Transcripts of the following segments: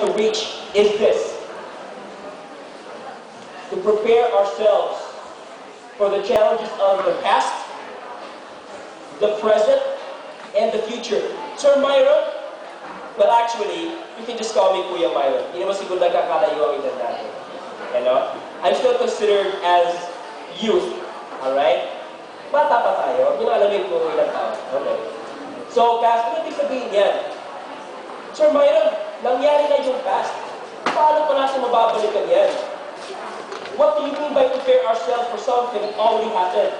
to reach is this: to prepare ourselves for the challenges of the past, the present, and the future. Sir Myron? Well, actually, you can just call me Kuya Myron. Hindi naman siguro nagkakalayo ang edad natin. You know? I'm still considered as youth. Alright? Bata pa tayo. Hindi na alamin kung ilang taon. Okay. So, past, ano ibig sabihin yan? Sir Myron, nangyari na yung past. Paano pa natin mababalikan yan? What do you mean by prepare ourselves for something that already happened?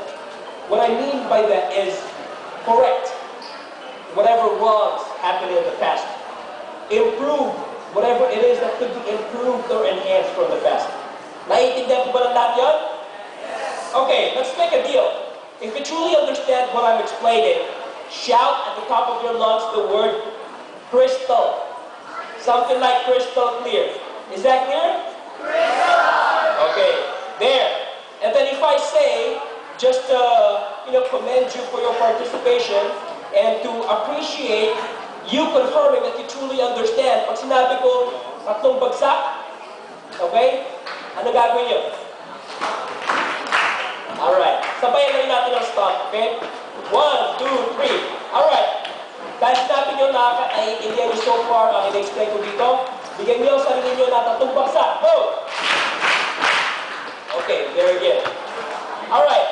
What I mean by that is correct whatever was happening in the past. Improve whatever it is that could be improved or enhanced from the past. Naiintindihan po ba ng lahat yun? Okay, let's make a deal. If you truly understand what I'm explaining, shout at the top of your lungs the word crystal. Something like crystal clear. Is that clear? Crystal! Okay, there. And then if I say, just to commend you for your participation and to appreciate you confirming that you truly understand, pag sinabi ko tatlong bagsak, okay? Ano gagawin niyo? Alright. Sabayan lang natin ang stop, okay? 1, 2, 3. Alright. Dahil sinabi niyo nakakaiintindihan niyo so far ang in-explain ko dito, bigyan niyo ang sarili niyo na tatlong bagsak. Go! Okay, very good. Alright.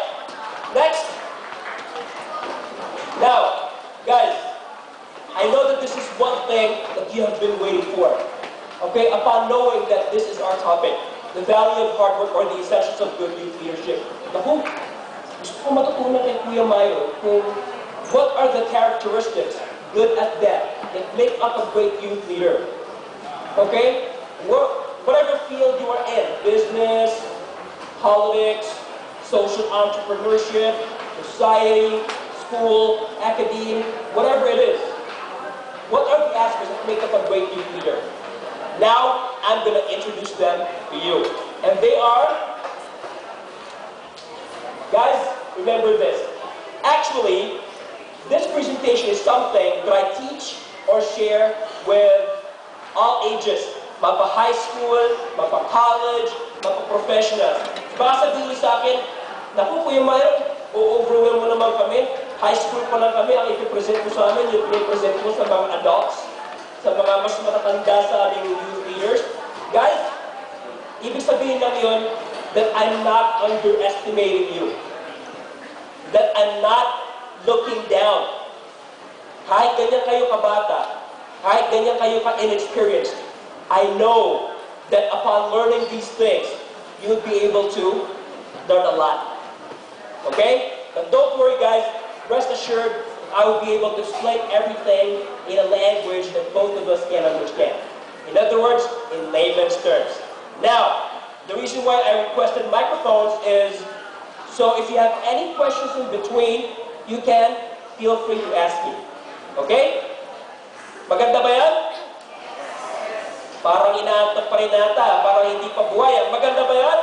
Next. Now, guys, I know that this is one thing that you have been waiting for. Okay, upon knowing that this is our topic, the value of hard work or the essentials of good youth leadership. Naku, gusto ko matutunan kay Kuya Myron kung what are the characteristics, good at that make up a great youth leader. Okay? Whatever field you are in, business, politics, social entrepreneurship, society, school, academia, whatever it is. What are the aspects that make up a great youth leader? Now, I'm going to introduce them to you. And they are, guys, remember this. Actually, this presentation is something that I teach or share with all ages. Mapa-high school, mapa-college, mapa-professional. Baka sabihin sa akin, naku, Kuya Myron, o-overwhelm mo naman kami. High school pa lang kami, ang ipipresent mo sa amin, yung ipipresent mo sa mga adults, sa mga mas matatanda sa aming youth leaders. Guys, ibig sabihin lang yun that I'm not underestimating you. That I'm not looking down. Kahit ganyan kayo kabata, kahit ganyan kayo ka-inexperienced, I know that upon learning these things, you would be able to learn a lot. Okay? But don't worry, guys. Rest assured, I will be able to explain everything in a language that both of us can understand. In other words, in layman's terms. Now, the reason why I requested microphones is so if you have any questions in between, you can feel free to ask me. Okay? Maganda ba yan? Parang inaantok pa rin nata, parang hindi pa buhay. Maganda ba yan?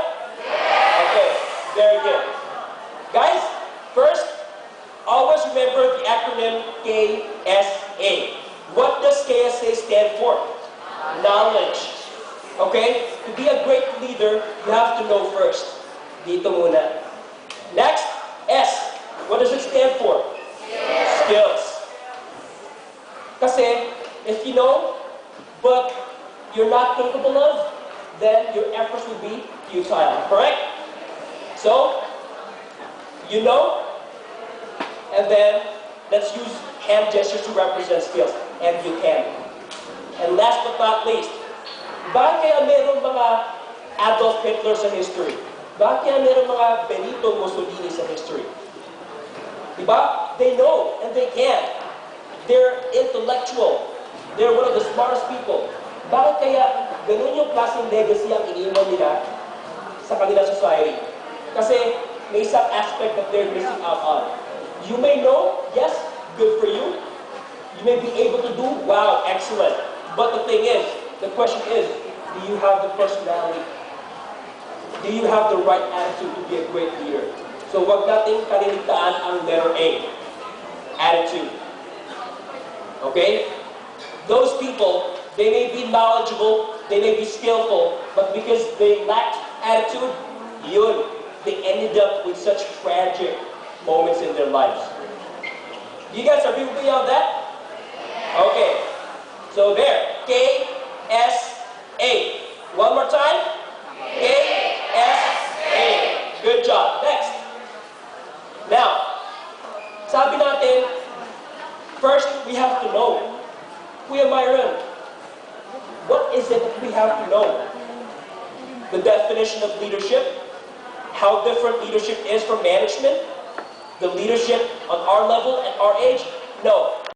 Okay, very good. Guys, first, always remember the acronym KSA. What does KSA stand for? Knowledge. Okay? To be a great leader, you have to know first. Dito muna. Next, S. What does it stand for? Skills. Kasi, if you know, but you're not capable of, then your efforts will be futile. Correct? So, you know, and then let's use hand gestures to represent skills. And you can. And last but not least, bakit kaya meron mga Adolf Hitler sa history? Bakit kaya meron mga Benito Mussolini sa history? Diba? They know and they can. They're intellectual. They're one of the smartest people. Bakit kaya ganun yung klaseng legacy ang iniwan nila sa kanilang society? Kasi may isang aspect that they're missing out on. You may know, yes, good for you. You may be able to do, wow, excellent. But the thing is, the question is, do you have the personality? Do you have the right attitude to be a great leader? So wag nating kaliligtaan ang letter A. Attitude. Okay? Those people, They may be knowledgeable, they may be skillful, but because they lacked attitude, they ended up with such tragic moments in their lives. You guys agree with me on that? Okay. So there, K-S-A. One more time. K-S-A. Good job. Next. Now, sabi natin, first we have to know. Kuya Myron, what is it that we have to know? The definition of leadership, how different leadership is from management, the leadership on our level and our age? No.